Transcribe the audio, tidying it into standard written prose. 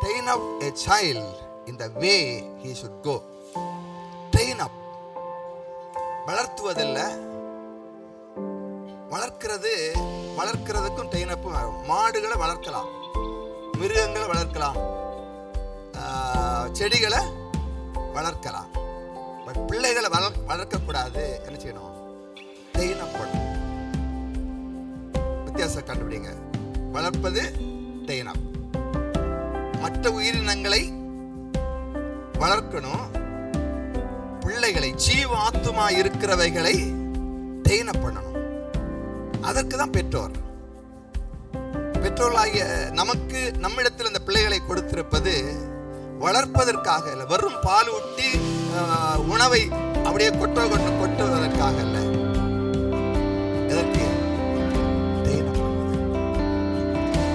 train up a child in the way he should go. Train up. வளர்த்துவதில்ல, வளர்க்கிறதுக்கும் train up. மாடுகளை வளர்க்கலாம், மிருகங்களை வளர்க்கலாம், செடிகளை வளர்க்கலாம். பட் பிள்ளைகளை வளர்க்கக்கூடாது. என்ன செய்யணும்? ட்ரெயின் அப் பண்ணணும். வித்தியாசம் கண்டுபிடிங்க. வளர்ப்பது ட்ரெயின் அப். மற்ற உயிரினங்களை வளர்க்கணும். பிள்ளைகளை, ஜீவ ஆத்துமா இருக்கிறவைகளை ட்ரெயின் அப் பண்ணணும். அதற்கு தான் பெற்றோர்களாகிய நமக்கு நம்மிடத்தில் இந்த பிள்ளைகளை கொடுத்திருப்பது வளர்ப்பதற்காக இல்லை, வெறும் பால் ஊட்டி உணவை அப்படியே கொட்டுவதற்காக இல்லை.